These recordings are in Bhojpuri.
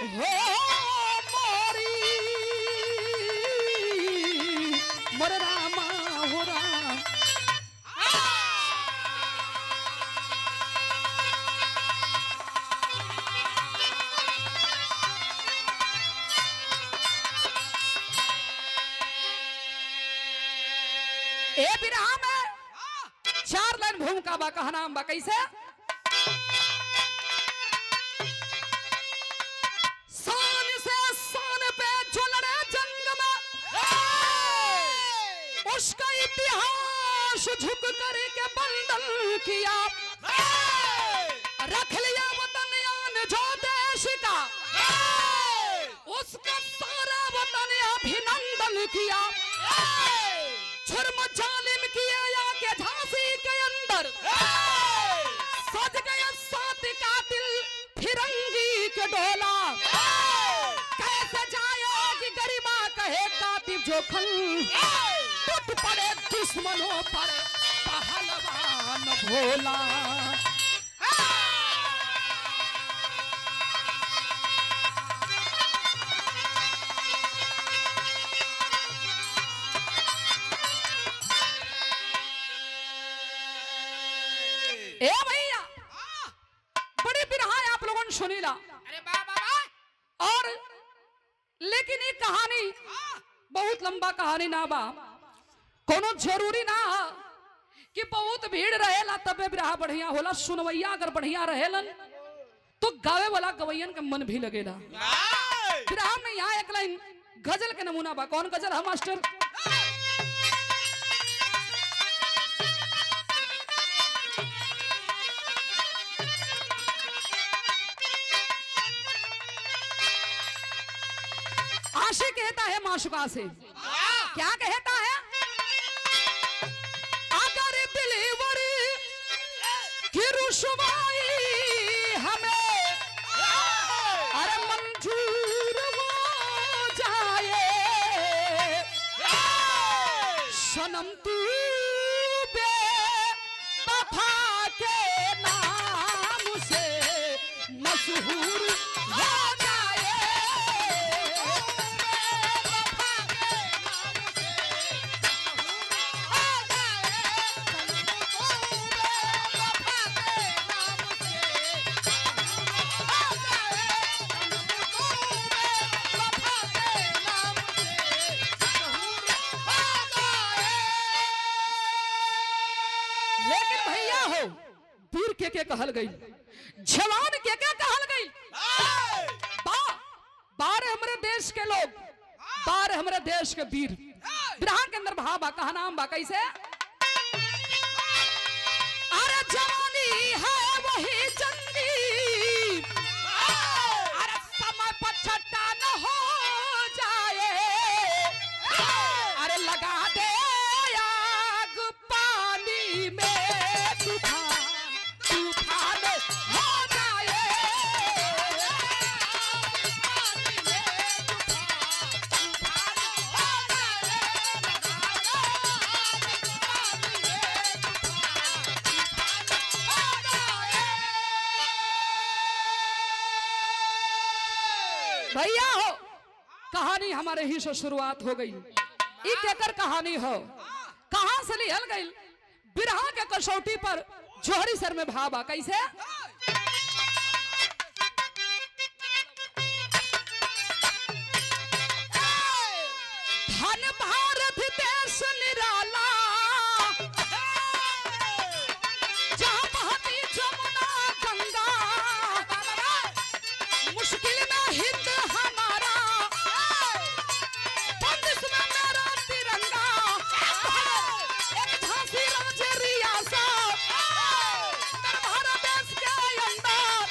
हो मोरी मोर रामा हो राम। ए बिरहा में 4 लाइन भूमिका बा, कहा नाम बा कैसे? शान से शान पे जो लड़े जंग में, उसका इतिहास झुक करके बंदल किया, रख लिया वतन यान जो देश का, उसका सारा वतन अभिनंदन किया। जुर्म जालिम किए आके झांसी के अंदर, सज गए 7 कातिल फिरंगी के डोला। कैसे जाएगी गरिमा कहे कातिल जोखन, टूट पड़े दुश्मनों पर पहलवान भोला। ए भैया बड़ी बिरहा आप लोगों ने सुनी ला। अरे बाबा और लेकिन ये कहानी बहुत लंबा कहानी ना बा, कोनो जरूरी ना कि बहुत भीड़ रहेला तबे बिरहा बढ़िया होला। सुनवैया अगर बढ़िया रहेलन तो गावे वाला गवैयन के मन भी लगेला। बिरहा में यहाँ एक लाइन गजल के नमूना बा। कौन गजल है मास्टर? आशिक कहता है माशुका से, क्या कहता है? अगर दिलवरी की रुसवाई हमें अरे मंजूर हो जाए, सनम तू बेवफा के नाम से मशहूर हो जाए। लेकिन भैया हो वीर के कहल गई, जवान के कहल गई। बार हमारे देश के लोग, बार हमारे देश के वीर। बिरहा के अंदर भावा कहा नाम बा कैसे? अरे जवानी है वही जंगी, अरे समय पर छट्टा न हो जाए, अरे लगा दे आग पानी में, तूफान तूफान हो जाए। भैया हो कहानी हमारे ही से शुरुआत हो गई। ई केकर कहानी हो, कहां से लिहल गई? बिरहा के कसौटी पर जोहरी सर में भावा कैसे? धन भारत देश निराला, जहां बहती जमुना गंगा, मुश्किल में हिंद हमारा, बंदिश में मेरा तिरंगा, एक झांसी राज्य रियासत, भारत देश के अंदर,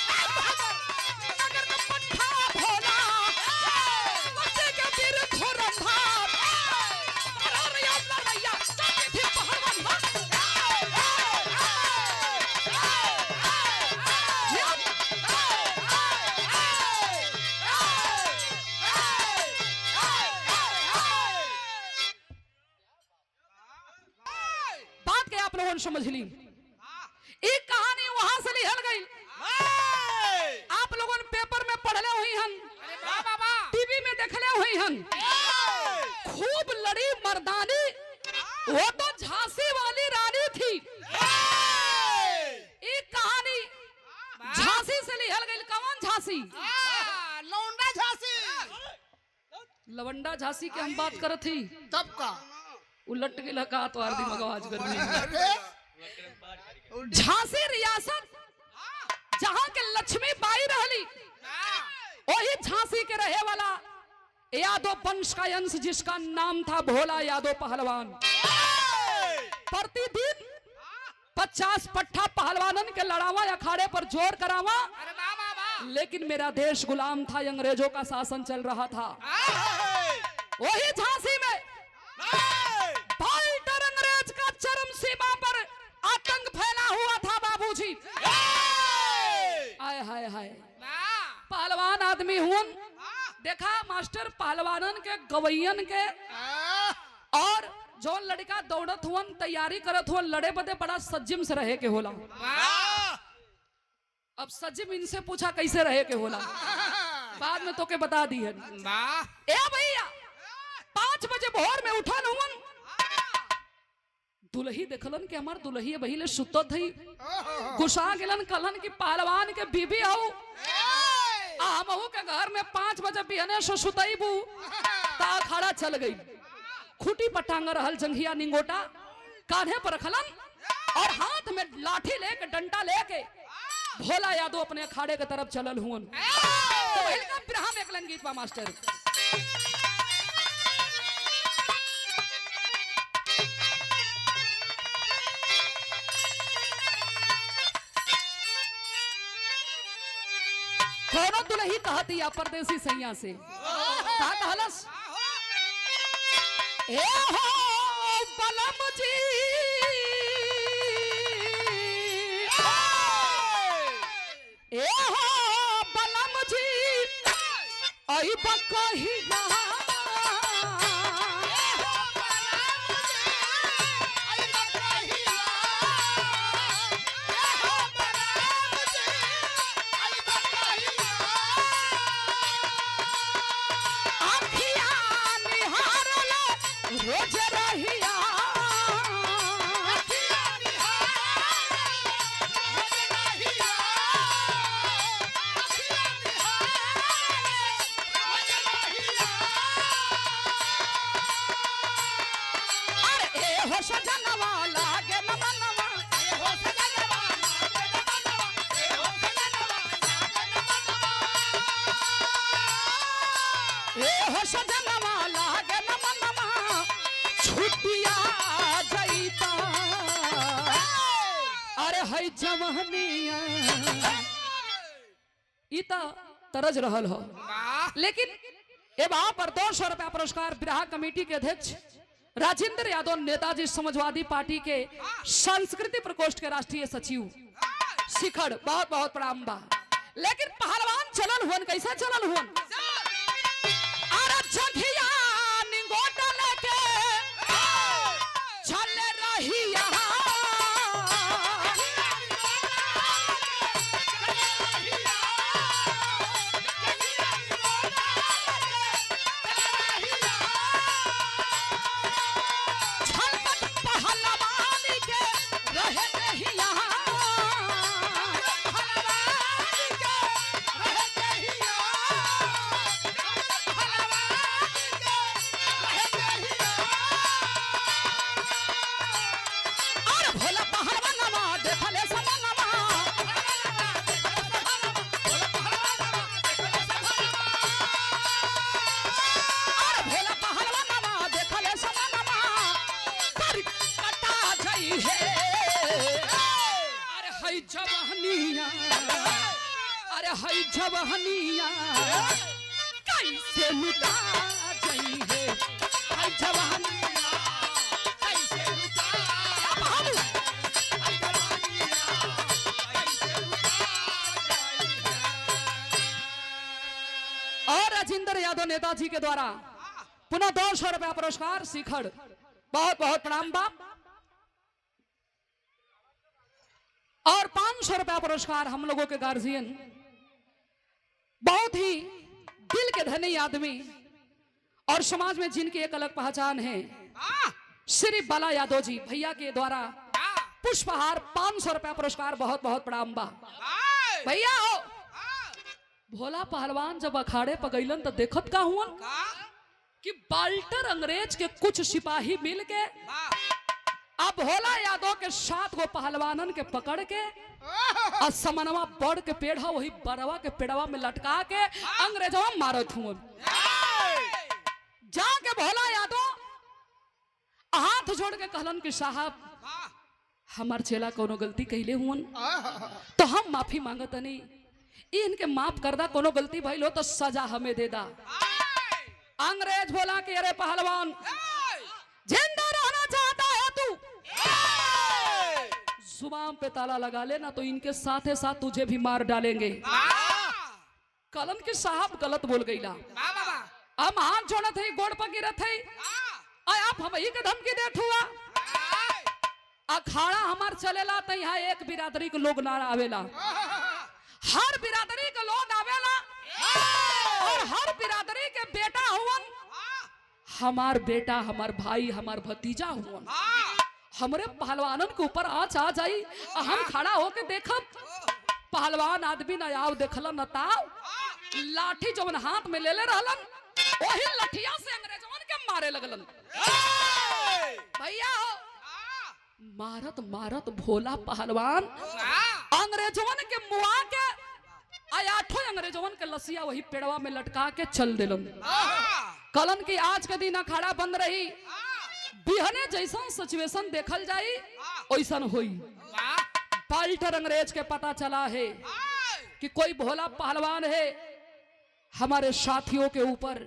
नगर में पट्टा भोला, बच्चे के वीर धुरंधर, लड़ैया लड़ैया जाती थी पहलवान। बात के आप लोगों ने समझ ली। एक कहानी वहां से लिहल गई, आप लोगों ने पेपर में पढ़ले हुई हन। जंग खूब लड़ी मर्दानी, वो तो झांसी वाली रानी थी। एक कहानी झांसी से लिहल गई। कौन झांसी? लौंडा झांसी। लवंडा झांसी की हम बात करत थी। तब का उलट के लगा तो आरदी मगवाज गर्मी। अरे झांसी रियासत जहां के लक्ष्मी बाई रहली, वही झांसी के रहे वाला यादव वंश का अंश जिसका नाम था भोला यादव पहलवान। प्रतिदिन 50 पट्ठा पहलवानन के लड़ावा अखाड़े पर जोर करावा, लेकिन मेरा देश गुलाम था, अंग्रेजों का शासन चल रहा था। वही झांसी में फाइटर अंग्रेज का चरम सीमा पर आतंक फैला हुआ था बाबूजी। हाय हाय हाय, पहलवान आदमी हुन देखा मास्टर, पहलवानन के गवैयन के और जो लड़का दौड़त हुन तैयारी करत हुन लड़े बदे बड़ा सज्जम से रहे के होला। अब सज्जम इनसे पूछा कैसे रहे के होला, बाद में तो के बता दी है। ए भैया 5 बजे भोर में उठा हुन, दुल्ही देखलन कि हमार दुल्ही बहिले सुतत थई, गुस्सा गेलन कहलन कि पहलवान के बीबी हूं हमहू के घर में 5 बजे बिहने से सुतईबू। ता खड़ा चल गई, खूटी पर टांग रहल जंघिया निंगोटा कान्हे पर रखलन और हाथ में लाठी लेके डंडा लेके भोला यादव अपने अखाड़े के तरफ चलल हुन। तो वही का बिरहा में एकलन गीत बा मास्टर। कोनो दुल्ही कहती या परदेसी सैया से कहा कहलस, ए हो बलम जी ए हो बलम जी आई बकहिया रोज रहिया अरे ए हो सजनवा लागे मनवा, ए हो सजनवा लागे मनवा, ए हो सजनवा लागे मनवा, ए हो सजनवा लागे मनवा छुटिया जईता। अरे है जवानिया इता तरज रहल हो, लेकिन ए वहां पर 200 रुपया पुरस्कार बिरहा कमेटी के अध्यक्ष राजेंद्र यादव, नेताजी समाजवादी पार्टी के सांस्कृतिक प्रकोष्ठ के राष्ट्रीय सचिव शिखर, बहुत बहुत प्रणाम बा। लेकिन पहलवान चलल हुन, कैसे चलल हुन? अरे जंघिया निंगोटा लेके चल रहिया जवानिया कैसे लुटा जाई है, आई जवानिया कैसे लुटा जाई है। और राजेंद्र यादव नेताजी के द्वारा पुनः 200 रुपया पुरस्कार शिखर, बहुत बहुत प्रणाम बाप। और 500 रुपया पुरस्कार हम लोगों के गार्जियन, बहुत ही दिल के धनी आदमी और समाज में जिनकी एक अलग पहचान है, श्री बाला यादव जी भैया के द्वारा पुष्पहार 500 रुपया पुरस्कार, बहुत बहुत प्रणाम बा भैया हो। भोला पहलवान जब अखाड़े पगैलन तो देखत का हुआ कि बाल्टर अंग्रेज के कुछ सिपाही मिल के अब भोला यादव के 7 गो पहलवानन के पकड़ के और समनवा बड़ के पेड़ है वही बरवा के पेड़वा में लटका के अंग्रेजवा मारत हुआ। जाके भोला यादव हाथ जोड़ के कहलन कि साहब हमार चेला कोनो गलती कहले हुन तो हम माफी मांगतनी, इनके माफ कर दा, कोनो गलती भइल हो तो सजा हमें दे दा। अंग्रेज बोला कि अरे पहलवान जिंदा रहना चाहता है तू, जुबान पे ताला लगा लेना तो इनके साथ साथ तुझे भी मार डालेंगे। कलन के साहब गलत बोल गईला, हम हाथ जोड़त है गोड़ पर गिरत है, आप हम ही के धमकी देत हुआ। अखाड़ा हमार चलेला तो यहाँ एक बिरादरी के लोग ना आवेला, हर बिरादरी के लोग आवेला और हर बिरादरी के बेटा हुवन, हमार बेटा हमार भाई हमार भतीजा हुवन। हमरे पहलवानन के ऊपर आँच आ जाई, हम खड़ा होके देखब पहलवान आदमी न आव देखलन न ताव, लाठी जवन हाथ में ले ले रहलन वही लठिया से अंग्रेजवन के मारे लगलन। भैया मारत मारत भोला पहलवान अंग्रेजवन के मुआ के आठों अंग्रेजवन के लसिया वही पेड़वा में लटका के चल दिलन। कलन की आज के दिन अखाड़ा बंद रही, बिहने जैसा सिचुएशन देखल जाई वैसन हुई। बाल्टर अंग्रेज के पता चला है कि कोई भोला पहलवान है, हमारे साथियों के ऊपर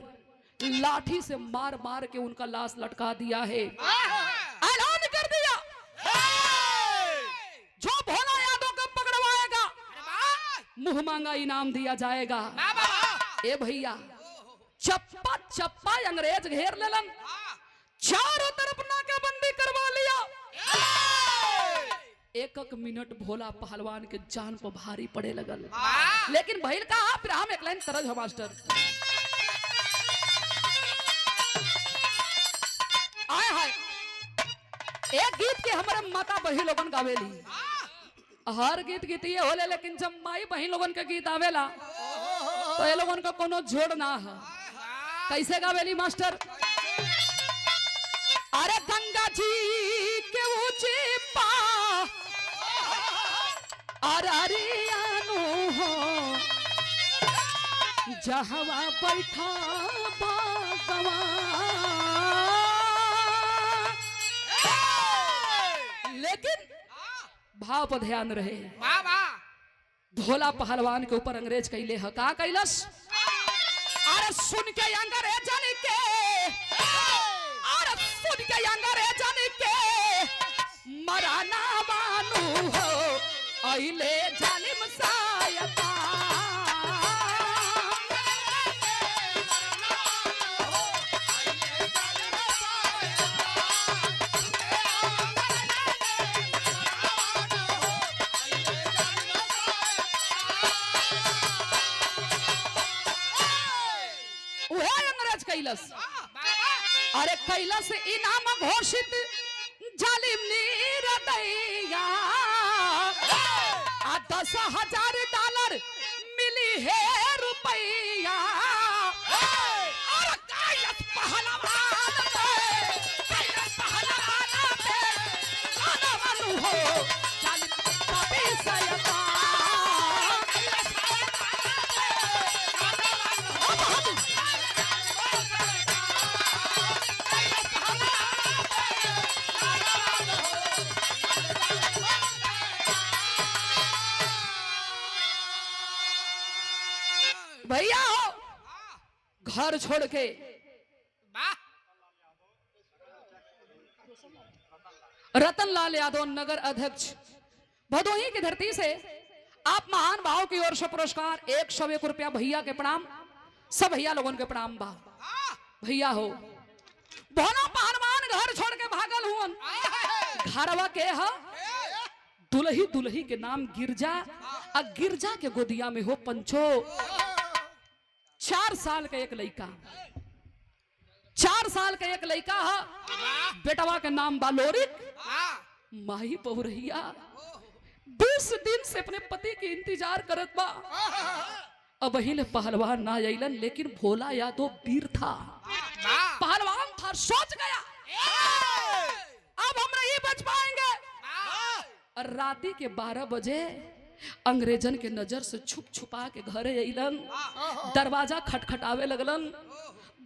लाठी से मार मार के उनका लाश लटका दिया है। ऐलान कर दिया जो भोला यादव को पकड़वाएगा मुंह मांगा इनाम दिया जाएगा। ए भैया चप्पा चप्पा अंग्रेज घेर लेलन, चारों तरफ नाकाबंदी करवा लिया। एक एक मिनट भोला पहलवान के जान पर भारी पड़े लगल, लेकिन भैल का फिर हम एक लाइन तरज हो मास्टर। आए हाय एक गीत के हमारे माता बही लोगन गावेली, हर गीत गीतिए होले, लेकिन जब माई बही लोगन के गीत आवेला तो ये लोगन का कोनो जोड़ ना है। कैसे गावेली मास्टर? अरे गंगा जी के ऊंची पा अरियानो हो जहवा बैठा बागवा, लेकिन भाव पर ध्यान रहे। भोला पहलवान के ऊपर अंग्रेज कैले ह का कैलस? अरे सुन के अंग्रेजन के, अरे सुन के अंग्रेजन के मराना बानू हो अइले जालिम सायता। कैलस अरे कैलस इनाम घोषित जालिम निरदैया, 10,000 डॉलर मिली है रुपया। और कैलस पहलवान कैलस पहलवान मानो हो जालिम कभी सयता। भैया हो घर छोड़ के रतनलाल यादव नगर अध्यक्ष भदोही की धरती से आप महान भाव की ओर से पुरस्कार 101 रुपया भैया के प्रणाम, सब भैया लोगों के प्रणाम बा। भैया हो भोला पहलवान घर छोड़ के भागल हुन, घरवा के ह दुल्ही दुल्ही के नाम गिरजा, आ गिरजा के गोदिया में हो पंचो 4 साल का एक लड़का। 4 साल का एक लड़का है, बेटवा के नाम बालोरिक। माही बहुरहिया 20 दिन से अपने पति के इंतजार करत बा। अब हिले पहलवान ना अइलन, लेकिन भोला यादव वीर था, पहलवान था। सोच गया अब हम नहीं बच पाएंगे। राती के 12 बजे अंग्रेजन के नजर से छुप छुपा के घरे अइलन। दरवाजा खटखटावे लगलन,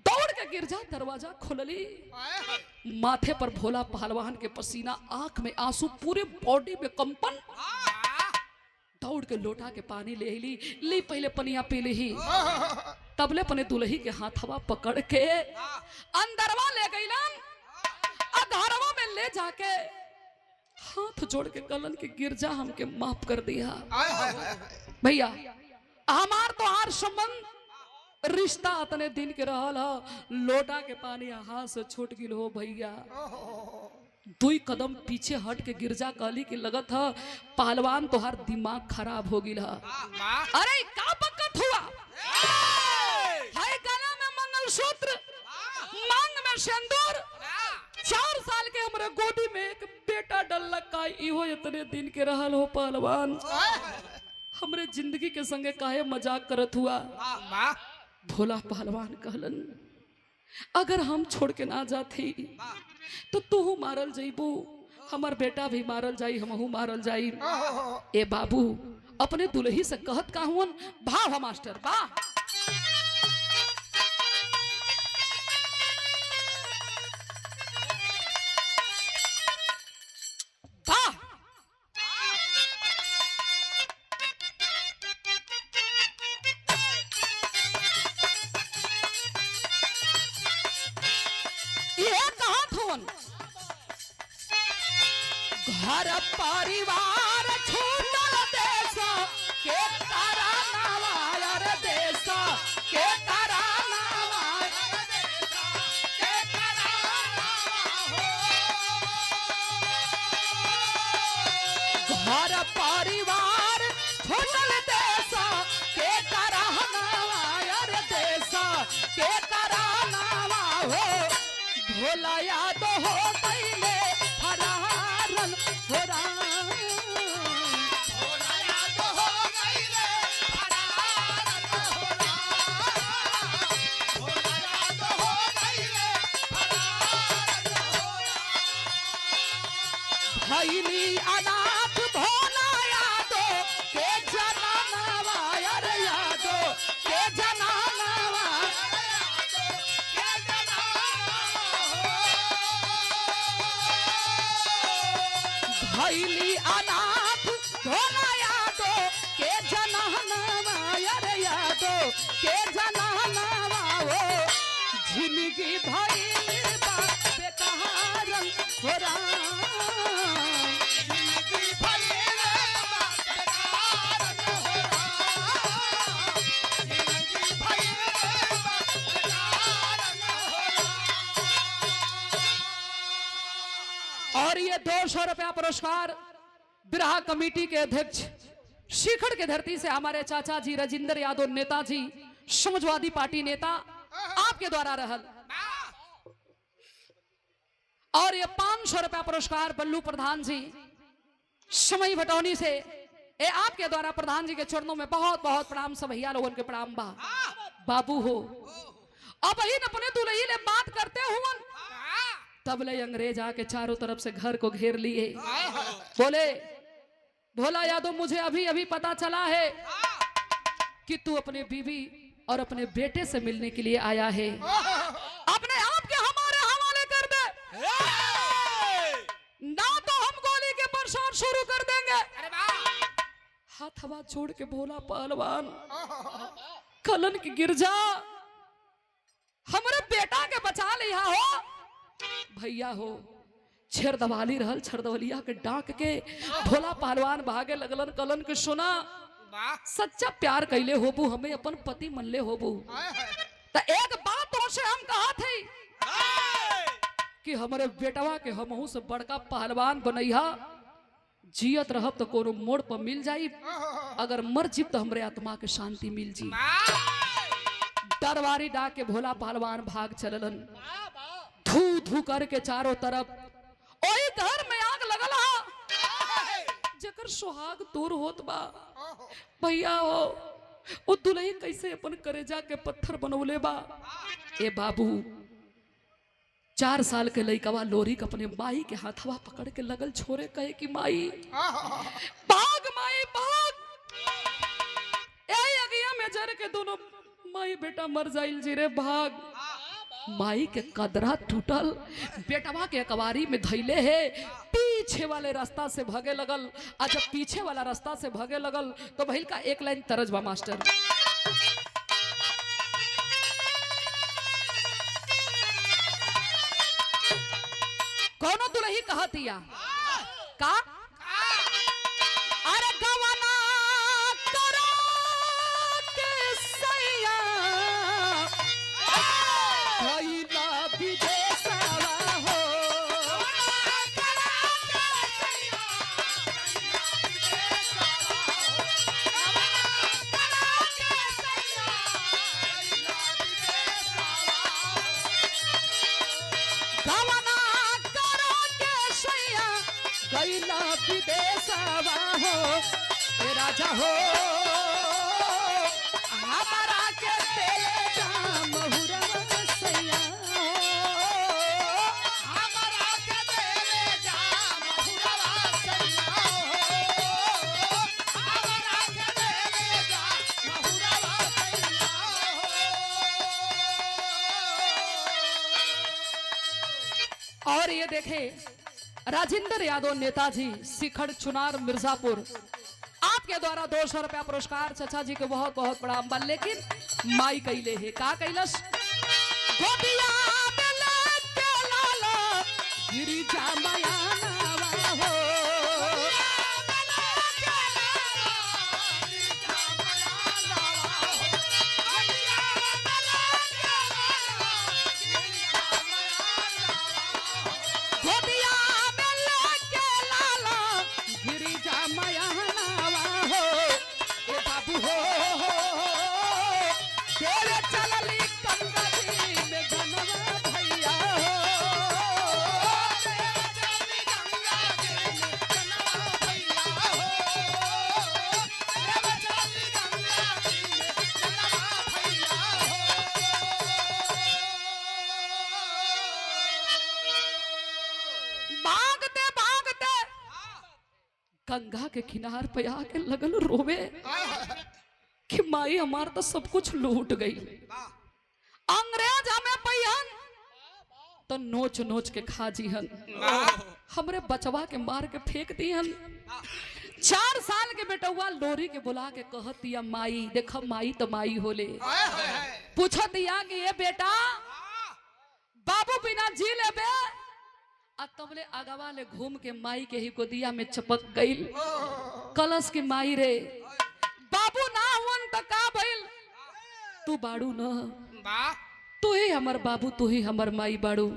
दौड़ के गिरजा दरवाजा खोलली। माथे पर भोला पहलवान के पसीना, आंख में आंसू, पूरे बॉडी में कंपन। दौड़ के लोटा के पानी ले ली पहले पनिया पी ली। तबले पने दुल्ही के हाथवा पकड़ के अंदरवा ले गईलन। घरवा में ले जाके हाथ जोड़ के कलन के गिरजा हमके माफ कर दिया। भैया हमार तो हार संबंध रिश्ता अतने दिन के रहल ह, लोटा के पानी हाथ से छूट गिल हो भैया। 2 कदम पीछे हट के गिरजा कहली के लगत ह पहलवान तोहार दिमाग खराब हो गिल ह। अरे का बकत हुआ? हाय गला में मंगलसूत्र, मांग में सिंदूर, 4 साल के हमरे गोदी में एक बेटा डल्ला का इहो इतने दिन के रहल हो पहलवान। हमरे जिंदगी के संगे काहे मजाक करत हुआ? भोला पहलवान कहलन अगर हम छोड़ के ना जाती तो तू मारल जाइबू, हमार बेटा भी मारल जाई, हमहू मारल जाई। ए बाबू अपने दुल्ही से कहत का हुन, भाव मास्टर बा। घर परिवार छूटल देश के करानावा, रे देश के करानावा, के करानावा हो। घर परिवार छूटल देश के करानावा, रे देश के करानावा हो। भोला यादव हो गईले फरारन हो राम, भोला यादव हो गईले फरारन हो राम, भोला यादव हो गईले फरारन हो राम। भइली अनाथ भोला यादव के जनानावा, अरे यादव के जनानावा, भइली अनाथ भोला यादव के जनानावा, अरे यादव के जनानावा हो। जिंदगी भइल बा बेकहारन हो राम, जिंदगी भइल बा बेकहारन हो राम, जिंदगी भइल बा बेकहारन हो राम। और ये 200 रुपया पुरस्कार बिरहा कमेटी के अध्यक्ष शिखर के धरती से हमारे चाचा जी राजेंद्र यादव नेताजी, समाजवादी पार्टी नेता, आपके द्वारा रहल। और ये 500 रुपया पुरस्कार बल्लू प्रधान जी समय भटौनी से, ये आपके द्वारा प्रधान जी के चरणों में बहुत बहुत प्रणाम। सब भैया लोगों के प्रणाम बा। बाबू हो अब ही अपने दुल्ही ले बात करते हुए तबले अंग्रेज आके चारों तरफ से घर को घेर लिए। बोले भोला यादव मुझे अभी अभी पता चला है कि तू अपने बीवी और अपने बेटे से मिलने के लिए आया है, अपने आप के हमारे हवाले कर दे, ना तो हम गोली के बरसात शुरू कर देंगे। हाथ हवा छोड़ के बोला पहलवान कलन की गिरजा हमारे बेटा के बचा लिया हो। भैया हो छेर दवाली रहल, छरदवलिया के डांक के भोला पहलवान भागे लगलन। कलन के सुना सच्चा प्यार कैले होबू, हमें अपन पति मनले होबू। तो एक बात से हम कहा थे कि हमारे बेटवा के हमहू से बड़का पहलवान बनैहा, जियत रहब तो कोनो मोड़ पर मिल जाई, अगर मर जीव तो हमरे आत्मा के शांति मिल जी। दरबारी डाक के भोला पहलवान भाग चललन। धू धू करके चारों तरफ ओई घर में आग लगला जकर सुहाग दूर होत बा भैया हो ओ दुल्ही कैसे अपन करेजा के पत्थर बनौले बा। ए बाबू 4 साल के लइकवा लोरी के अपने माई के हाथवा पकड़ के लगल छोरे कहे कि माई भाग माई भाग। ए अगिया में जर के दोनों माई बेटा मर जाइल जी रे भाग। माई के कदरा टूटल बेटवा के अकवारी में धैले है पीछे वाले रास्ता से भागे लगल। आ जब पीछे वाला रास्ता से भागे लगल तो भइल का एक लाइन तरज बा मास्टर। कौनो दुल्ही कहतिया का अरे गवना करो के सैया भइला विदेशवा हो गवना करो के सैया भइला विदेशवा हो ए राजा हो हमारा के तेले जाम हुरवा सैया हो हमारा के तेले जाम हुरवा सैया हो हमारा के तेले जाम हुरवा सैया हो। और ये देखे राजेंद्र यादव नेताजी शिखर चुनार मिर्जापुर आपके द्वारा 200 रुपया पुरस्कार चाचा जी के बहुत बहुत प्रणाम बा। लेकिन माई कैले है का कैलस गोदिया में लेके लाला गिरिजा माया नावा हो गोदिया में लेके लाला गिरिजा माया नावा हो ए बाबू हो तेरे चलली गंगा जी में गनवा भैया हो तेरे चलली गंगा जी में गनवा भैया हो तेरे चलली गंगा जी में गनवा भैया हो। भागते भागते गंगा के किनार पे आके लगल रोवे कि माई हमार तो सब कुछ लूट गई। अंग्रेज हमें पहियन तो नोच नोच के खा जीहन हमरे बचवा के मार के फेंक दिहन। 4 साल के बेटवा लोरी के बुला के कहत दिया माई देख माई तो माई होले पूछत दिया कि ये बेटा बाबू बिना जी लेबे आ तबले आगवा ले घूम के माई के ही गोदिया में चपक गईल कलश की माई रे बाबू ना हुन त का भइल तू बाड़ू न तू ही हमर बाबू तू ही हमर माई बाड़ू।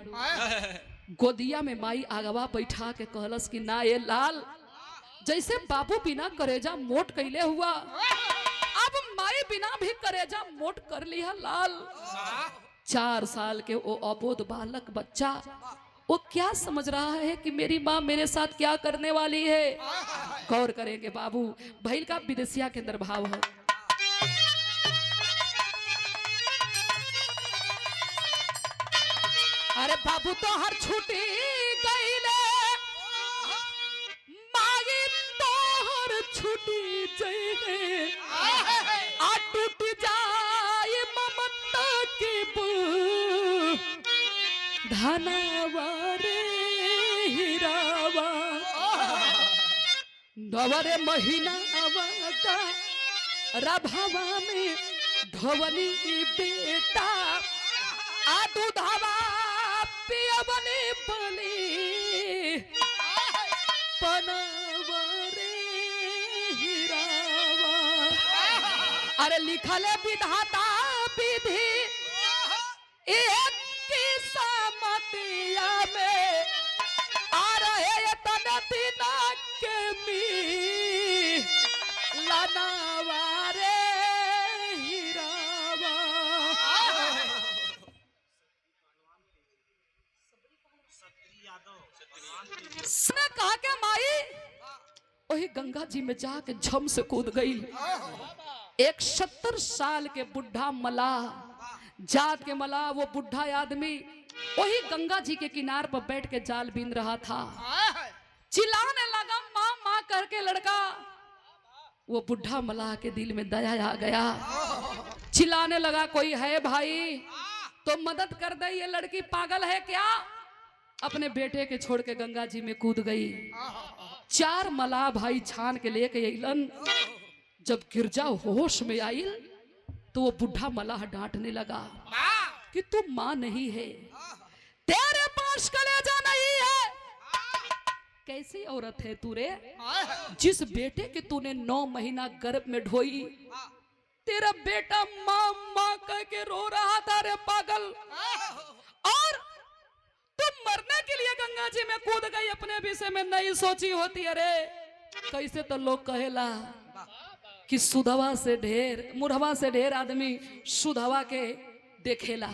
गोदिया में माई आगवा बैठा के कहलस कि ना ये लाल जैसे बाबू बिना करेजा मोट कैले हुआ अब माई बिना भी करेजा मोट कर लिया लाल। 4 साल के वो अबोध बालक बच्चा वो क्या समझ रहा है कि मेरी माँ मेरे साथ क्या करने वाली है। गौर करेंगे बाबू भैल का विदेशिया के अंदर भाव है। अरे बाबू तो हर छुट्टी गईले माई तो हर छुट्टी जईले आ टूट जाए ममता के धनवा रे हीरावा नवरे महीनावा का रभावा में धवनी बेटा आ दूधावा पियवनी बली पनवा रे हीरावा। अरे लिखले विधाता विधि एक किस्मतिया में आ रहे तन दिना के मी लनावा रे हीरावा। उसने कहा कि माई वही गंगा जी में जाके झम से कूद गई। एक 70 साल के बुढ़ा मलाह, जात के मलाह, वो बुढ़ा आदमी वही गंगा जी के किनार पर बैठ के जाल बीन रहा था। चिल्लाने लगा माँ माँ करके लड़का। वो बुढ़ा मलाह के दिल में दया आ गया, चिल्लाने लगा कोई है भाई तो मदद कर दे, ये लड़की पागल है क्या। अपने बेटे के छोड़ के गंगा जी में कूद गई। 4 मलाह भाई छान के लेके अइलन। जब गिरजा होश में आई तो वो बुढ़ा मलाह डांटने लगा कि तू माँ नहीं है, तेरे पास कलेजा नहीं है। कैसी औरत है तू रे, जिस बेटे के तूने 9 महीना गर्भ में ढोई, तेरा बेटा माँ माँ कह के रो रहा था रे पागल, और तुम मरने के लिए गंगा जी में कूद गई, अपने विषय में नहीं सोची होती। अरे कैसे तो लोग कहेला कि सुधवा से ढेर, मुढ़वा से ढेर आदमी सुधवा के देखेला।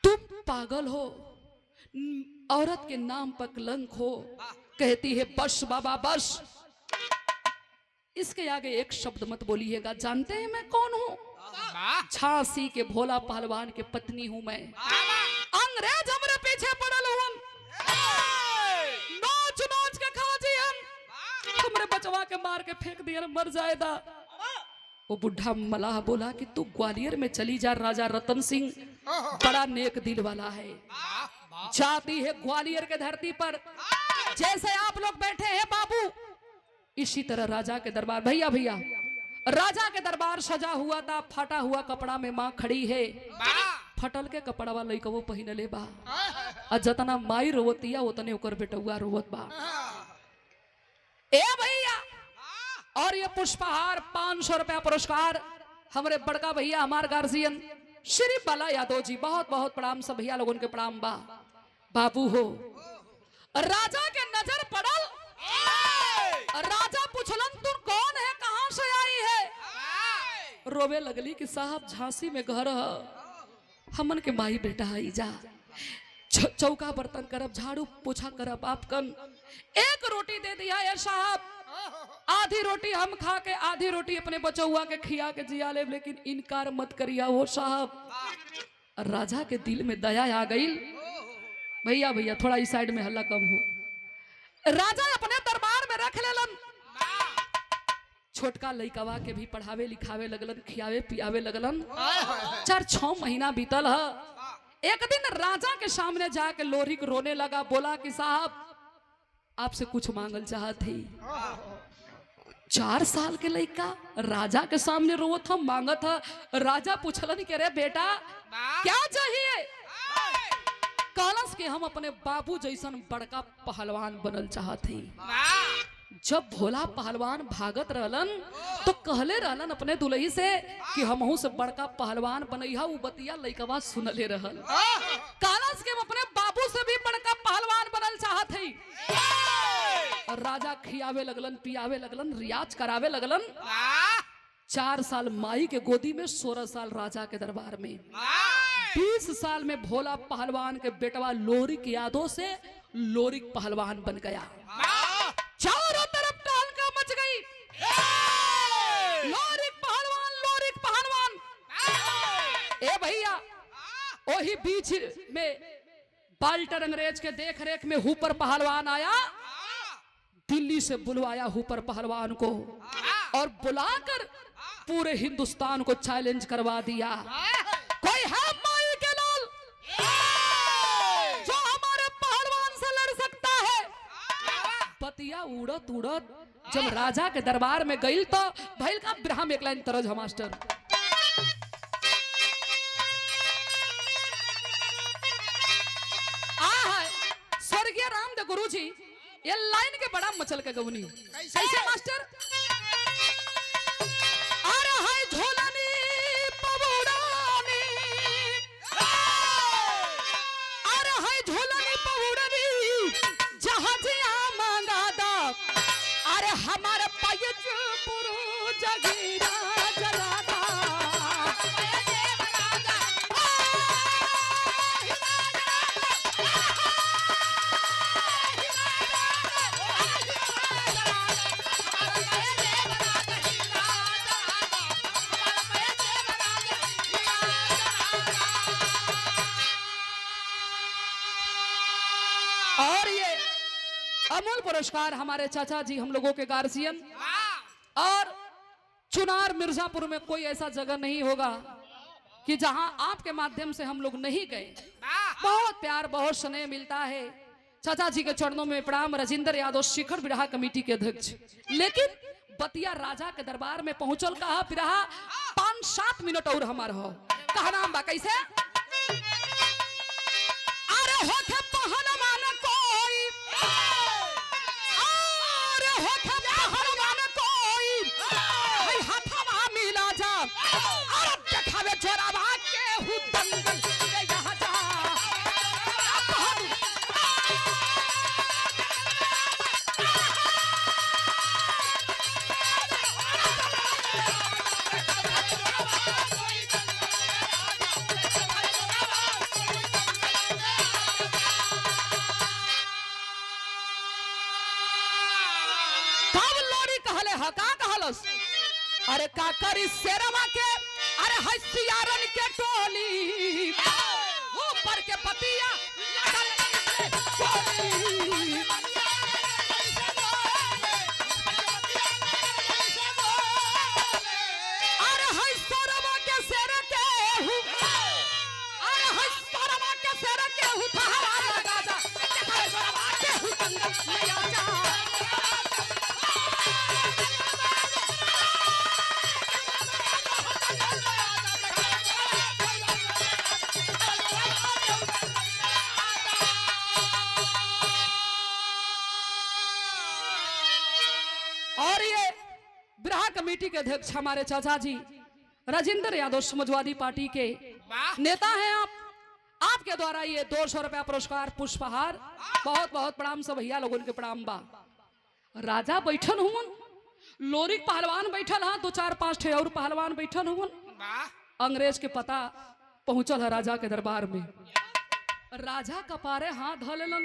तुम पागल हो, औरत के नाम पर कलंक हो। कहती है बस बाबा बस, इसके आगे एक शब्द मत बोलिएगा। जानते हैं मैं कौन हूँ? झांसी के भोला पहलवान के पत्नी हूँ मैं। अंग्रेज हमरे पीछे पड़ल हुन, नोच नोच के खा जियन, हमरे बचवा के मार के फेंक दियन, मर जाएगा। वो बुढ़ा मलाह बोला कि तू ग्वालियर में चली जा, राजा रतन सिंह बड़ा नेक दिल वाला है, जाती है ग्वालियर के धरती पर। जैसे आप लोग बैठे हैं बाबू, इसी तरह राजा के दरबार, भैया भैया राजा के दरबार सजा हुआ था। फटा हुआ कपड़ा में माँ खड़ी है, फटल के कपड़वा लइका वो पहिनले बा, और जतना माई रोवतिया उतने ओकर बेटुआ रोवत बा। ए भैया, और ये पुष्पहार 500 रुपया पुरस्कार हमारे बड़का भैया हमार गार्जियन श्री बाला यादव जी, बहुत बहुत प्रणाम, सब भैया लोगों के प्रणाम बा। बाबू हो, राजा के नजर पड़ल, राजा पूछलन तू कौन है, कहां से आई है। रोवे लगली कि साहब झांसी में घर है, हमन के माई बेटा आई जा, चौका बर्तन करब, झाड़ू पोछा करब, आप कन एक रोटी दे दिया है साहब, आधी रोटी हम खा के आधी रोटी अपने बचौआ के खिया के जिया ले, लेकिन इनकार मत करिया हो साहब। राजा के दिल में दया आ गई। भैया भैया थोड़ा इस साइड में हल्ला कम हो। राजा अपने दरबार में रख लेलन, छोटका लइकवा के भी पढ़ावे लिखावे लगलन, खियावे पियावे लगलन। 4-6 महीना बीतल है। एक दिन राजा के सामने जाके लोरिक रोने लगा, बोला कि साहब आपसे कुछ मांगल चाहत थी। 4 साल के लड़का राजा के सामने रोवत था, मांगत था। राजा पूछलन कि रे बेटा क्या चाहिए। कहलस कि हम अपने बाबू जैसन बड़का पहलवान बनल चाहते। जब भोला पहलवान भागत रहलन तो कहले रहलन अपने दुल्ही से कि हमहू से बड़का पहलवान बनैहा। उ बतिया लइकवा सुनले रहल। कहलस कि हम अपने बाबू से भी बड़का पहलवान बनल चाहत हई। राजा खियावे लगलन, पियावे लगलन, रियाज करावे लगलन। 4 साल माई के गोदी में, 16 साल राजा के दरबार में। 20 साल में भोला पहलवान के बेटवा लोरिक यादव से लोरिक पहलवान बन गया। चारों तरफ टहलका मच गई। लोरिक पहलवान, लोरिक पहलवान। ए भैया वही बीच में बाल्टर अंग्रेज के देख रेख में हुपर पहलवान आया, दिल्ली से बुलवाया हुपर पहलवान को और बुलाकर पूरे हिंदुस्तान को चैलेंज करवा दिया। कोई है माई के लाल जो हमारे पहलवान से लड़ सकता है। पतिया उड़त उड़त जब राजा के दरबार में गई तो भैल का ब्राह्म एक लाइन तरज मास्टर। स्वर्गीय रामदेव गुरु जी ये लाइन के बड़ा मचल का गवनी। कैसे मास्टर? अरे हाय झोलानी पवुड़ानी, अरे हाय झोलानी पवुड़ानी, जहाजिया मांगा दा, अरे हमारे पायज पुरु जगीरा जलादा। अमूल पुरस्कार हमारे चाचा जी हम लोगों के गार्जियन। वाह और चुनार मिर्जापुर में कोई ऐसा जगह नहीं होगा कि जहां आपके माध्यम से हम लोग नहीं गए। वाह बहुत प्यार बहुत स्नेह मिलता है। चाचा जी के चरणों में प्रणाम। राजेंद्र यादव शिखर बिरहा कमेटी के अध्यक्ष। लेकिन बतिया राजा के दरबार में पहुंचल कहा बिरहा 5-7 मिनट और हमार हो कहा नाम बा कैसे अरे होके पहलवान कोई अरे होके पहलवान कोई भाई हाथवा मिला जा अरे देखावे जोरावा के हु दंगल के यहाँ जा का कहलस अरे का करी शेरवा के अरे हसियारन के टोली ऊपर के पतिया अरे हसियारवा के शेर के अरे हसियारवा के शेर के उठावा लगा जा देखा शेरवा के दंगल में आ जा और ये बिरहा कमेटी के अध्यक्ष हमारे चाचा जी राजेंद्र यादव समाजवादी पार्टी के नेता हैं आप। आपके द्वारा ये 200 रुपया पुरस्कार पुष्पहार बहुत बहुत प्रणाम सब भैया लोगों के प्रणाम बा। राजा बैठल हुन लोरिक पहलवान बैठल हा 2-4-5 ठे और पहलवान बैठल हुन। अंग्रेज के पता पहुंचल है राजा के दरबार में। राजा कपारे हाथ धलेलन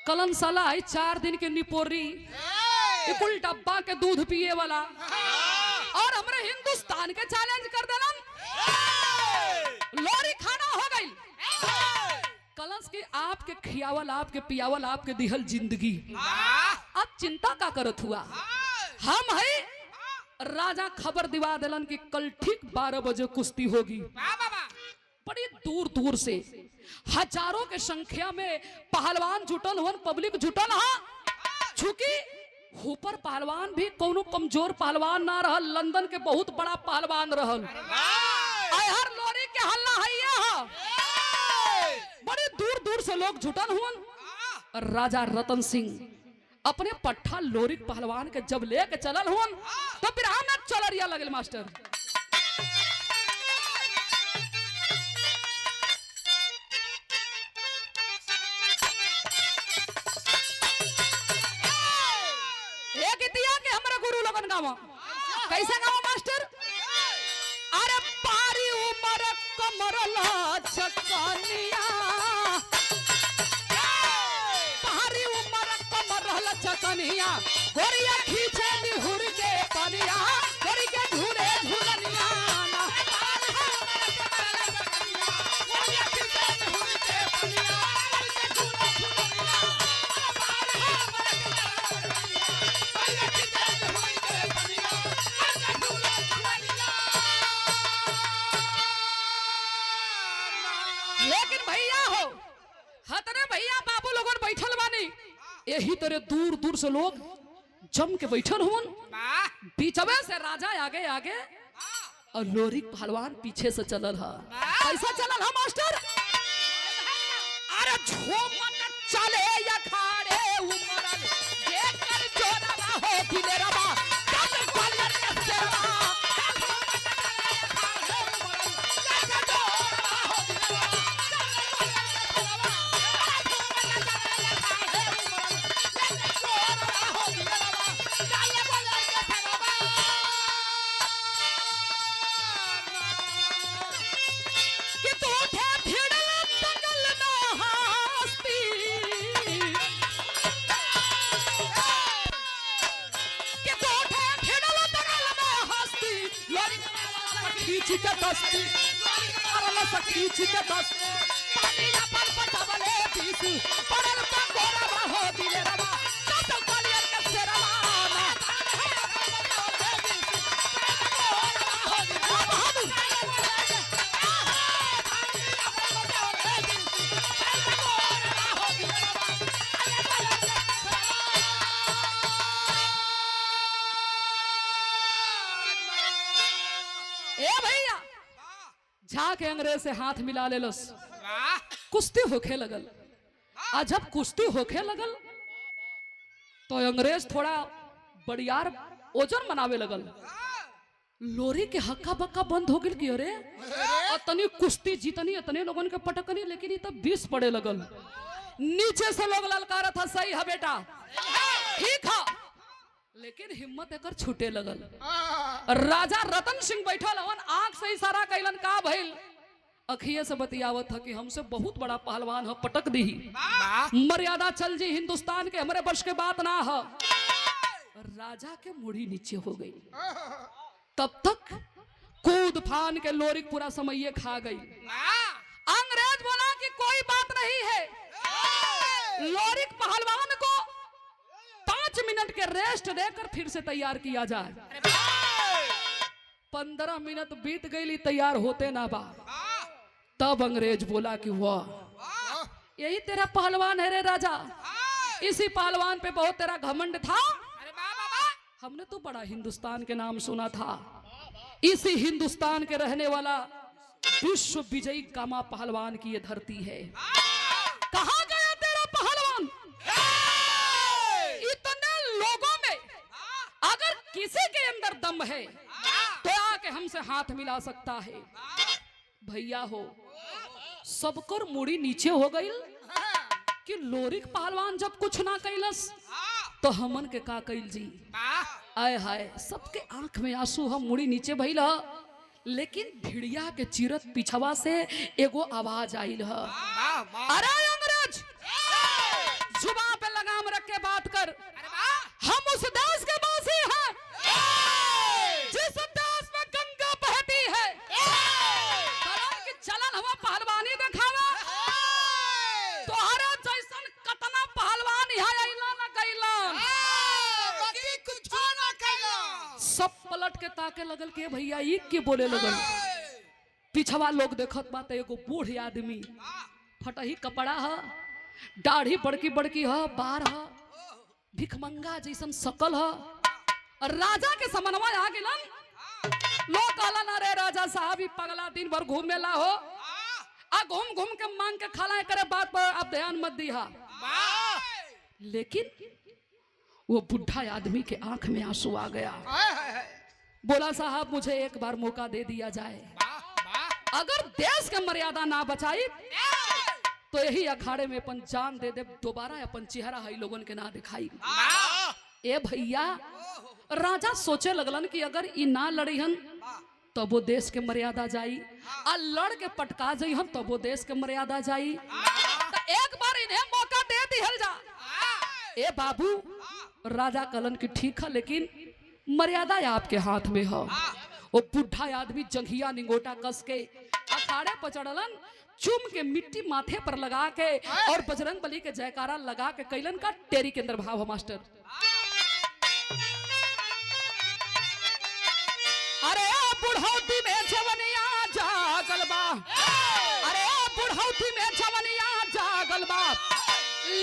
कलन साला 4 दिन के निपोरी कुल डब्बा के दूध पिए वाला और हमरे हिंदुस्तान के चैलेंज कर देलन लोरी खाना हो गई कलंस की आपके खियावल आपके पियावल आपके दिहल जिंदगी अब चिंता का करत हुआ हम है राजा खबर दिवा दिलन कि कल ठीक 12 बजे कुश्ती होगी। बड़ी दूर दूर से हजारों के संख्या में पहलवान जुटल हुन पब्लिक जुटल हा चूंकि ऊपर पहलवान भी कोनो कमजोर पहलवान ना रहल लंदन के बहुत बड़ा पहलवान रहल हर लोरी के हल्ला है बड़े दूर दूर से लोग जुटल हुन। राजा रतन सिंह अपने पट्ठा लोरिक पहलवान के जब लेके चलल हुन तो बिरहा में चलरिया लगल मास्टर। कैसे गावा मास्टर अरे पारी उमर कमरला चकनिया पारी उमर कमरला चकनिया गोरिया खींचे निहुर के पनिया गोरी के झूले झूलनिया लेकिन भैया हो हतरे भैया बाबू लोगन बैठल बानी यही तरह दूर दूर से लोग जम के बैठल हुन बीचवे से राजा आगे आगे और लोरिक पहलवान पीछे से चलल हा। कैसा चलल हा मास्टर अरे झूमत चले या खाड़े उमरल देखकर जोरवा हो दिलेरवा कल ग्वालियर के सेवा खींच के दस्ती पानी ना पर पटावले बीस पड़ल का गोरा हो दिले रवा जाके अंग्रेज से हाथ मिला लेलस। वाह कुश्ती होखे लगल। आ जब कुश्ती होखे लगल तो अंग्रेज थोड़ा बड़ियार ओजन मनावे लगल। लोरी के हक्का बक्का बंद हो गई कि अरे अतनी कुश्ती जीतनी अतने लोगन के पटकनी, लेकिन ये तब 20 पड़े लगल। नीचे से लोग ललकारा था, सही है बेटा, ठीक है, लेकिन हिम्मत एकर छूटे लगल। राजा रतन सिंह बैठल हवन, आंख से इशारा कैलन, का भइल? अखिए से बतियावत था कि हमसे बहुत बड़ा पहलवान है, पटक दी, मर्यादा चल जी, हिंदुस्तान के हमारे वर्ष के बात ना है। राजा के मुड़ी नीचे हो गई। तब तक कूद फान के लोरी पूरा समय खा गई। अंग्रेज बोला कि कोई बात नहीं है, लोरिक पहलवान को 5 मिनट के रेस्ट देकर फिर से तैयार किया जाए। 15 मिनट बीत गई, तैयार होते ना बा। तब अंग्रेज बोला कि वाह, यही तेरा पहलवान है रे राजा, इसी पहलवान पे बहुत तेरा घमंड था। हमने तो बड़ा हिंदुस्तान के नाम सुना था, इसी हिंदुस्तान के रहने वाला विश्व विजयी कामा पहलवान की ये धरती है। कहाँ गया तेरा पहलवान? इतने लोगों में अगर किसी के अंदर दम है तो आके हमसे हाथ मिला सकता है। भैया हो, सबकर मुड़ी नीचे हो गई कि लोरिक पहलवान जब कुछ ना कैलस तो हमन के का कैल जी। आय हाय, सबके आंख में आंसू, हम मुड़ी नीचे भइल। लेकिन भिड़िया के चिरत पिछवा से एगो आवाज आइल है, अरे अंग्रेज, जुबान पे लगाम रख के बात कर, हम उस देश के वासी हैं जिस देश में गंगा बहती है। चलन हवा पहलवानी दिखावा, तोहरा जैसन कतना पहलवान यहाँ अइला ना कैला। सब पलट के ताके लगल के भैया ई के बोले लगल। पिछवा लोग देखत बात, एगो बूढ़ आदमी, फटही कपड़ा है, दाढ़ी बड़की बड़की है, बार है, भिखमंगा जैसन सकल है। राजा के समनवा आ गेलन। लोग कहलन, अरे राजा साहब, ई पगला दिन भर घूमेला हो, आ घूम घूम के मांग के खाला करे, बात पर आप ध्यान मत दिहा। लेकिन वो बुढ़ा आदमी के आंख में आंसू आ गया। बोला, साहब मुझे एक बार मौका दे दिया जाए, अगर देश के मर्यादा ना बचाई तो यही अखाड़े में अपन जान दे दे, दोबारा अपन चेहरा है लोगन के ना दिखाई। ए भैया, राजा सोचे लगलन कि अगर ई ना लड़ीहन तो वो देश के मर्यादा जाई, आ लड़ के पटका जइहन तो वो देश के मर्यादा जाई। तो एक बार इन्हें मौका दे दिहल जा। ए बाबू, राजा कलन की ठीक है, लेकिन मर्यादा आपके हाथ में है। वो बुढ़ा आदमी जंघिया निंगोटा कस के अखाड़े पर चढ़लन, चुम के मिट्टी माथे पर लगा के और बजरंग बली के जयकारा लगा के कैलन का टेरी के अंदर भाव है मास्टर। अरे बुढ़ौती में जवनिया जागल बा, अरे बुढ़ौती में जवनिया जागल बा,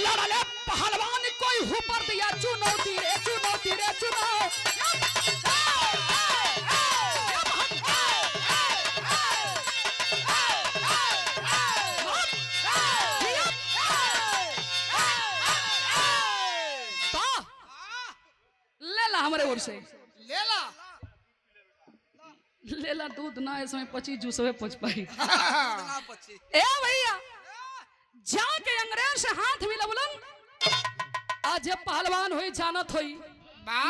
लड़ले पहलवान कोई ऊपर दिया, चुनौती रे चुनौती रे चुनौती। लेला हमारे ओर से लेला लेला, दूध ना इसमें पची जूसवे पच पाई। ए भैया, जाके अंग्रेज से हाथ मिलवलन, आज पहलवान होई जानत होई,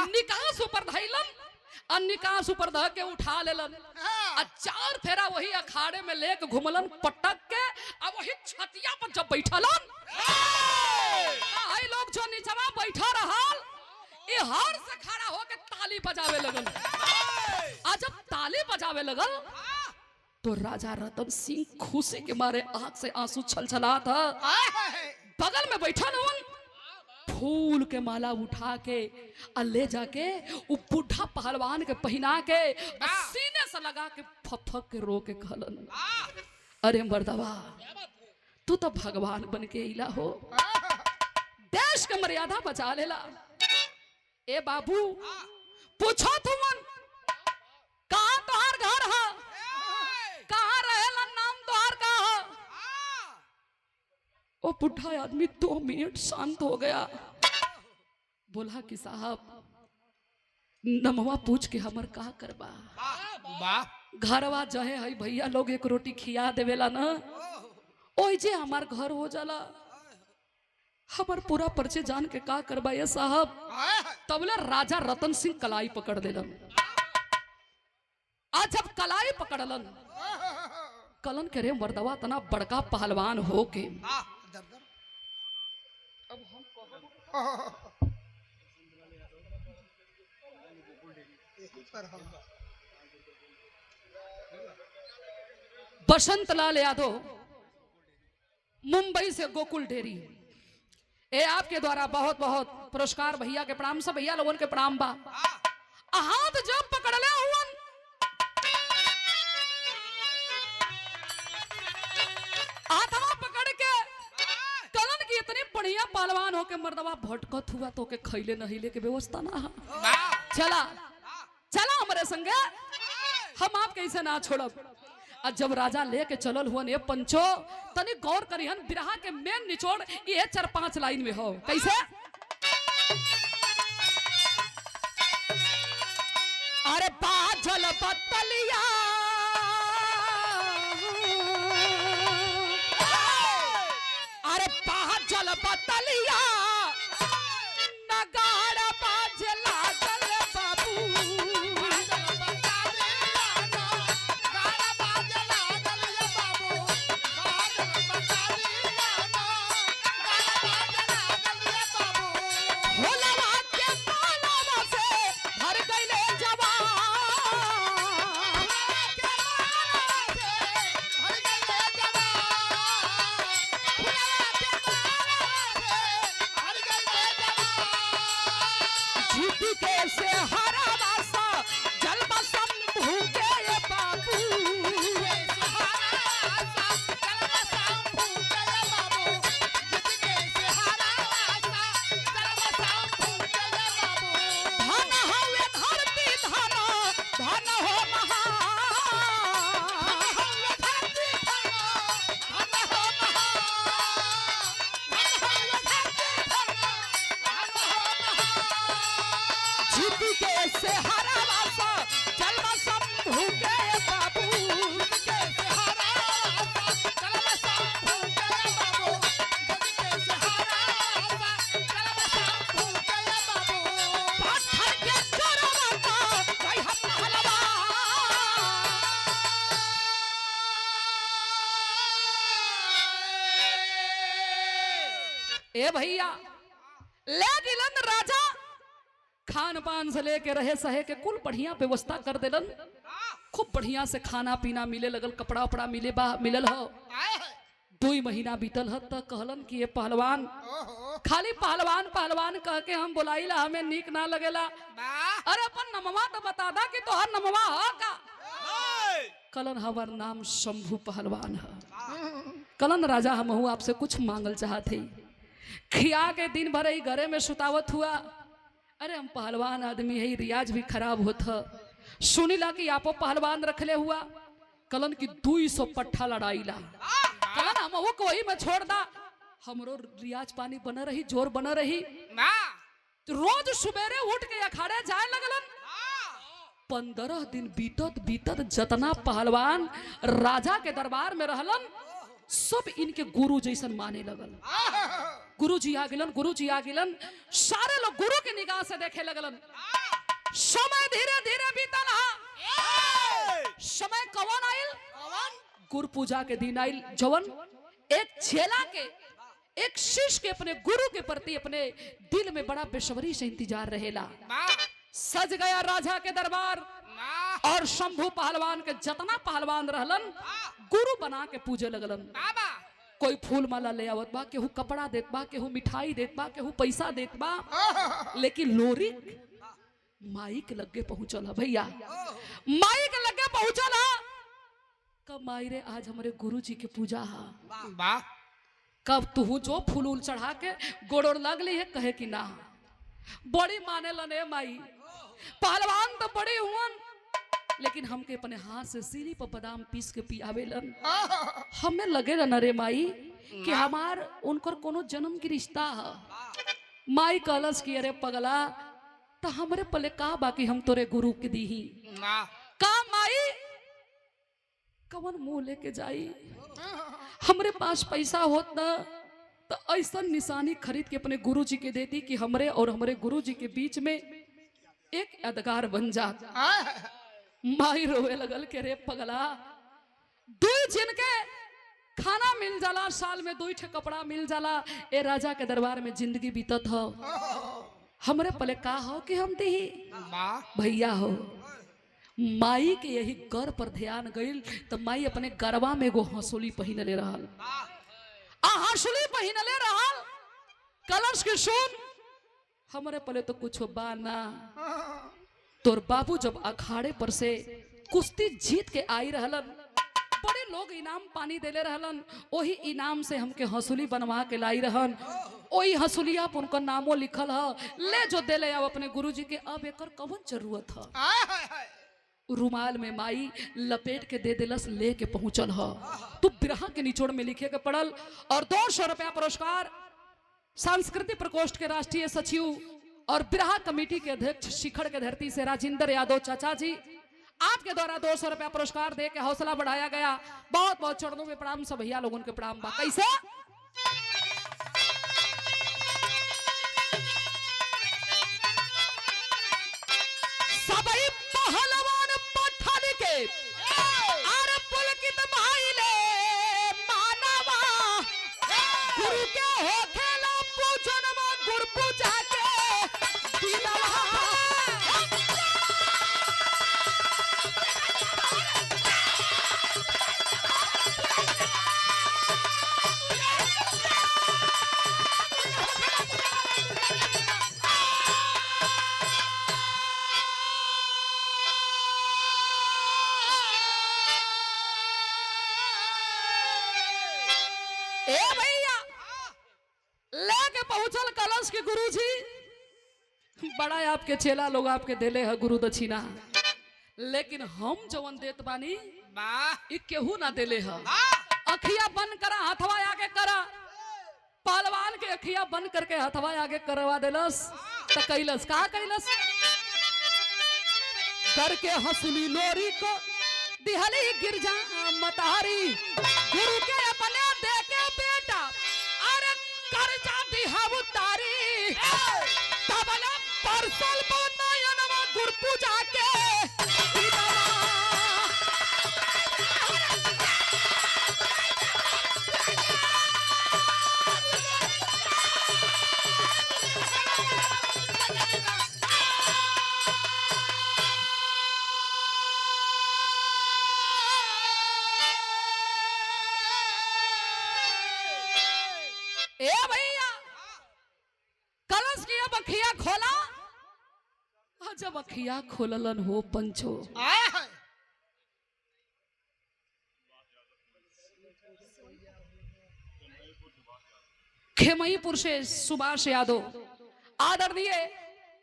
निकास ऊपर धैलन, और निकास ऊपर ध के उठा लेलन, और 4 फेरा वही अखाड़े में लेके घुमलन पटक के, और वही छतिया पर जब बैठलन, आई लोग जो नीचवा बैठा रहल, ये हर से खड़ा होके ताली बजावे लगल। आज जब ताली बजावे लगल तो राजा रतन सिंह खुशी के मारे आंख से आंसू छलछलात था। बगल में बैठा नवन, फूल के माला उठा के ले जाके वो बुढ़ा पहलवान के पहना के सीने से लगा के फफक के रो के कहलन, अरे मर्दवा, तू तो भगवान बन के इला हो, देश के मर्यादा बचा लेला। ए बाबू, पूछो तुमन, कहाँ तोहार घर है, कहाँ रहेला वो बुढ़ा आदमी 2 मिनट शांत हो गया, बोला कि साहब नमवा पूछ के हमर का करबा। घरवा जहे है भैया लोग एक रोटी खिया देवेला ना, ओई जे हमार घर हो जाला। हमार पूरा परिचय जान के का करबा ये साहब। तबले राजा रतन सिंह कलाई पकड़ देलन। आज जब कलाई पकड़लन, कलन करे मर्दवा तना बड़का पहलवान हो के बसंत लाल यादव मुंबई से गोकुल डेरी, ए आपके द्वारा बहुत बहुत पुरस्कार। भैया के प्रणाम, सब भैया लोगों के प्रणाम बा। हाथ जब पकड़ ले हुवन, हाथवा पकड़ के कलन की इतनी बढ़िया पहलवान हो के मर्दवा भटकत हुआ तो के खैले नहीं लेके व्यवस्था ना। चला चला हमारे संगे, हम आप कैसे ना छोड़ब। और जब राजा लेके चलल हुआ ने पंचो, तनी गौर करिहन बिरहा के मेन निचोड़ ये 4-5 लाइन में हो। कैसे? अरे बाजल बतलिया अरे बाजल बतलिया नगाड़ा बाजे लागल बाबू। ए भैया ले गिलन राजा, खान पान से लेके रहे सहे के कुल बढ़िया व्यवस्था कर देलन। खूब बढ़िया से खाना पीना मिले लगल, कपड़ा उपड़ा मिलल हो। 2 महीना बीतल ह त कहलन कि ये पहलवान, खाली पहलवान पहलवान कह के हम बुलाईला, हमें नीक ना लगेला। अरे अपन नमवा तो बता दा कि तोहर नमवा ह का। कलन हमार नाम शंभू पहलवान है। कलन राजा हमहू आपसे कुछ मांगल चाहते, खिया के दिन भर ही घरे में सुतावत हुआ। अरे हम पहलवान आदमी है, रियाज भी खराब होता। सुनीला कि आपो पहलवान रखले हुआ। कलन की 200 पट्ठा लड़ाईला। कलन हम वो कोई में छोड़ दा, हमरो रियाज पानी बना रही, जोर बना रही। रोज सुबेरे उठ के अखाड़े जाए लगलन। 15 दिन बीतत बीतत जतना पहलवान राजा के दरबार में रहलन, सब इनके गुरु जैसन माने लगल। गुरु जी आ गिलन, सारे लोग गुरु के निगाह से देखे लगलन। समय धीरे धीरे बीतल हा। समय कवन आइल? गुरु पूजा के दिन आइल, जवन एक चेला के, एक शिष्य के अपने गुरु के प्रति अपने दिल में बड़ा बेसब्री से इंतजार रहेला। सज गया राजा के दरबार, और शंभू पहलवान के जतना पहलवान रहलन गुरु बना के पूजे लगलन। कोई फूल माला ले आवत बा, केहू कपड़ा देत बा, केहू मिठाई देत बा, केहू पैसा देत बा। लेकिन लोरी माई के लगे पहुंचल है। भैया माई के लगे पहुंचल है। कब माई रे आज हमारे गुरु जी के पूजा है, कब तू जो फूल उल चढ़ा के गोड़ोड़ लगली है, कहे कि ना बड़ी माने लने माई। पहलवान तो बड़े हुवन, लेकिन हमके अपने हाथ से सीरी पर बादाम पीस के पियावेलन। हमें लगे न रे माई कि हमार उनकर कोनो जन्म की रिश्ता है। माई कलश की अरे पगला तो हमरे पले का बाकी हम तोरे गुरु के दीही ना का माई कवन मुंह लेके जाई। हमरे पास पैसा होत ना तो ऐसा निशानी खरीद के अपने गुरु जी के देती कि हमरे और हमरे गुरु जी के बीच में एक यादगार बन जात। माई रोवे लगल के रे पगला दुई जिनके खाना मिल जाला साल में दुई ठे कपड़ा मिल जाला ए राजा के दरबार में जिंदगी बीतत हो हमरे पले का हो कि हम दी भैया हो। माई के यही गर पर ध्यान गईल तो माई अपने गरबा में एगो हंसुली पहिनले रहल आ हंसुली पहिनले रहल कलश के सुन हमरे पले तो कुछ बा ना। तोर बाबू जब अखाड़े पर से कुश्ती जीत के आई रहलन बड़े लोग इनाम पानी देले रहलन वही इनाम से हमके हंसुली बनवा के लाई रहन वही हंसुलिया पर उनका नामो लिखल है ले जो देले अब अपने गुरुजी के अब एकर कवन जरूरत है। रुमाल में माई लपेट के दे दिलस ले के पहुंचल ह तू बिरहा के निचोड़ में लिखे के पड़ल और 200 रुपया पुरस्कार सांस्कृतिक प्रकोष्ठ के राष्ट्रीय सचिव और बिरहा कमेटी के अध्यक्ष शिखर के धरती से राजेंद्र यादव चाचा जी आपके द्वारा 200 रुपया पुरस्कार दे के हौसला बढ़ाया गया। बहुत बहुत चरणों में प्रणाम सब भैया लोगों के प्रणाम बा। कैसे सबई पहलवान पठान के आर पुलकित भाईले मानवा गुरु के होखेला पूजनवा गुरु पूजा के दिलवा। ए भैया लेके पहुंचल कलश के गुरुजी बड़ा आपके चेला लोग आपके देले है गुरु दक्षिणा लेकिन हम जवन देत बानी ई केहू ना देले है। अखिया बंद करा हथवा आगे करा पहलवान के अखिया बंद करके हथवा आगे करवा देलस तो कैलस का कैलस करके हंसली लोरी को दिहली गिरजा मतारी गुरु के अपने दे के बेटा अरे कर्जा दिहा उतारी तबला परसल बनयनवा गुरु पूजा के ए भैया कलश की अब अखिया खोला जब अखिया खोललन हो पंचो खेमईपुर से सुभाष यादव आदरणीय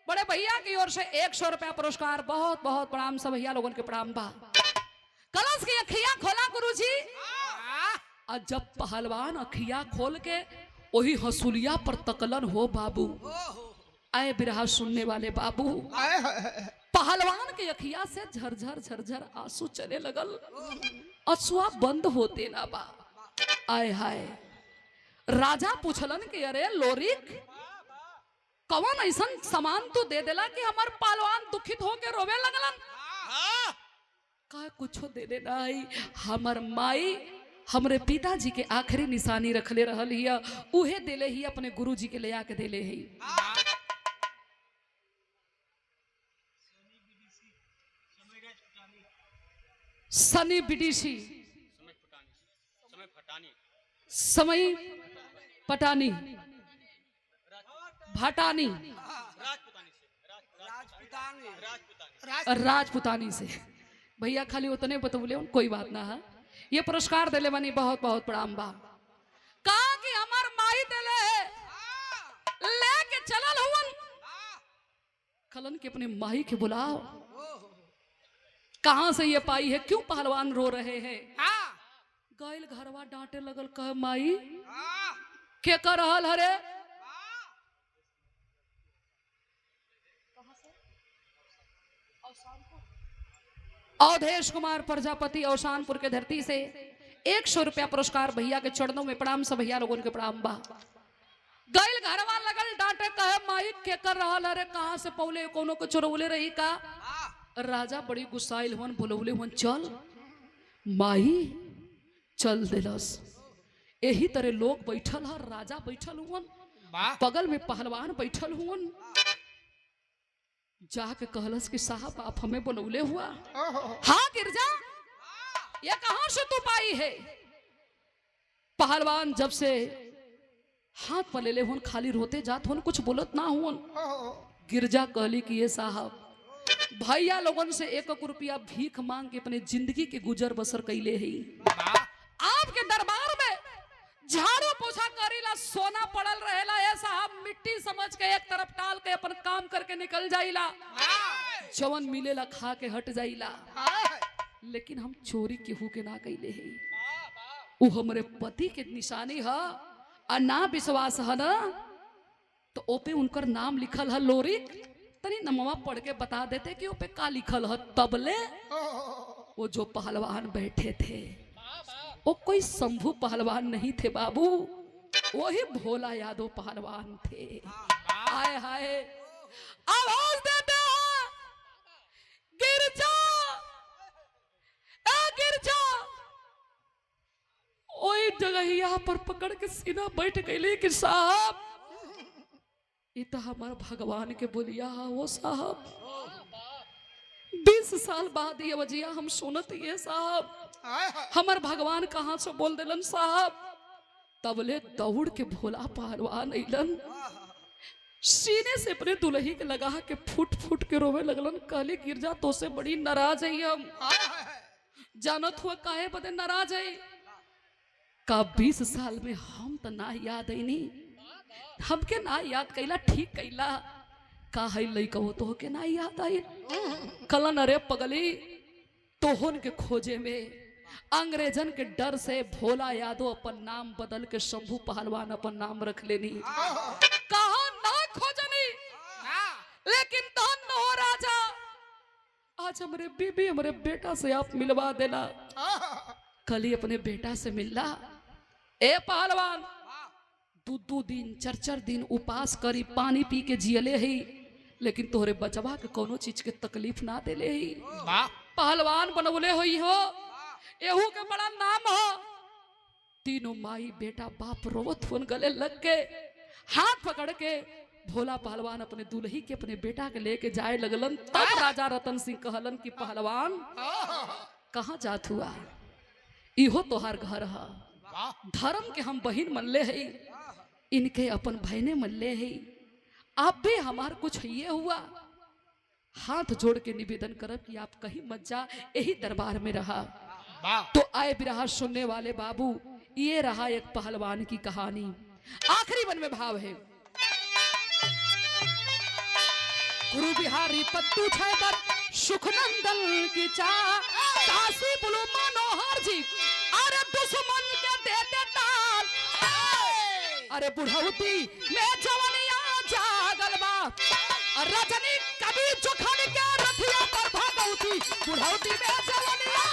बड़े भैया की ओर से 100 रुपया पुरस्कार बहुत बहुत प्रणाम सब भैया लोगों के प्रणाम बा। कलश की अखिया खोला गुरुजी और जब पहलवान अखिया खोल के वही हंसुलिया पर तकलन हो बाबू आए बिरहा सुनने वाले बाबू पहलवान के अखिया से झरझर झरझर आंसू चले लगल अश्वा बंद होते ना बा। आए हाय राजा पूछलन कि अरे लोरिक कौन ऐसा सामान तू दे देला कि हमार पहलवान दुखित होके रोवे लगलन का कुछो दे दे नहीं हमर माई हमरे पिताजी के आखिरी निशानी रखले रहल हिया उहे देले ही अपने गुरुजी के ले आके देले ही। सनी बीडीसी समय पटानी भाटानी राजपुतानी से भैया खाली उतने बतौले कोई बात ना है। ये पुरस्कार देले बनी बहुत बहुत प्रणाम बा। कहा कि हमार माई देले लेके चलल हुवन खलन के अपने माई के बुलाओ कहां से ये पाई है क्यों पहलवान रो रहे हैं गैल घरवा डांटे लगल, कह माई के कर रहल हरे? अवधेश कुमार प्रजापति औसानपुर के धरती से 100 रुपया पुरस्कार भैया के चरणों में प्रणाम। सब भैया लोगों के प्रणाम बा। गैल घरवा लगल डांटे, कहे माई के कर रहल हरे? कहां से पौले कोनो को चोरौले रही का? राजा बड़ी गुस्साइल हुन, बोलौले हुन चल। माई चल दिलस। यही तरह लोग बैठल है, राजा बैठल हुन, बगल में पहलवान बैठल हुन। जाके कहलस कि साहब आप हमें बुलौले हुआ? हाँ गिरजा, ये कहां से तू पाई है? पहलवान जब से हाथ पर ले ले हुन, खाली रोते जात हुन, कुछ बोलत ना हुन। गिरजा कहली कि ये साहब भैया लोगन से 1 रुपया भीख मांग के अपने जिंदगी के गुजर बसर कैले ही। आपके दरबार में झाड़ू पोछा करीला, सोना पड़ल रहेला, ये साहब मिट्टी समझ के एक तरफ टाल के अपन काम करके निकल जाइला, जवन मिलेला खा के हट जाइला। लेकिन हम चोरी केहू के ना कैले है। वो हमरे पति के निशानी है, आ ना विश्वास है ना तो ओपे उनकर नाम लिखल है लोरिक। तनी नमवा पढ़ के बता देते कि ओपे का लिखल है। तबले वो जो पहलवान बैठे थे वो कोई शंभू पहलवान नहीं थे बाबू, वही भोला यादव पहलवान थे। हाय हाय आवाज देते हैं गिरजा, ए गिरजा। वही जगह यहाँ पर पकड़ के सीना बैठ गई कि साहब ये तो हमारे भगवान के बोलिया वो साहब। 20 साल बाद ये वजिया हम सुनत ये साहब, हमार भगवान कहाँ से बोल दिलन साहब। तबले दौड़ के भोला पहलवान अइलन, सीने से अपने दुल्ही के लगा के फुट फुट के रोवे लगलन। कहले गिरजा तो से बड़ी नाराज है हम, जानत हुआ काहे बदे नाराज है? का 20 साल में हम तो ना याद है नहीं, हमके ना याद कैला, ठीक कैला। का है लइका वो तो के ना याद आई? कलन अरे पगली तोहन के खोजे में अंग्रेजन के डर से भोला यादव अपन नाम बदल के शंभू पहलवान अपन नाम रख लेनी। कहा ना खोजनी, लेकिन धन हो राजा, आज हमारे बीबी हमारे बेटा से आप मिलवा देना। कल ही अपने बेटा से मिलना। ए पहलवान 2 दिन 4 दिन उपास करी पानी पी के जियले ही, लेकिन तोहरे बचवा के कोनो चीज के तकलीफ ना देले ही। पहलवान बनवले हुई हो, एहू के बड़ा नाम हो। तीनों माई बेटा बाप रोवत हुन, गले लग के हाथ पकड़ के भोला पहलवान अपने दुल्ही के अपने बेटा के लेके जाए लगलन। तब राजा रतन सिंह कहलन कि पहलवान कहाँ जात हुआ? इहो तोहार घर है, धर्म के हम बहिन मनले है, इनके अपन बहने मनले है, आप भी हमार कुछ ये हुआ। हाथ जोड़ के निवेदन करब कि आप कहीं मत जा, यही दरबार में रहा। तो आए बिरहा सुनने वाले बाबू, ये रहा एक पहलवान की कहानी। आखिरी वन में भाव है, गुरु बिहारी पत्तू छैबर सुखनंदन की चाह, काशी बुलु मनोहर जी अरे दुश्मन के देते ताल। अरे बुढ़ौती में जवनिया जागल बा, रजनी कभी चोखन के रथिया पर भगौती, बुढ़ौती में जवनिया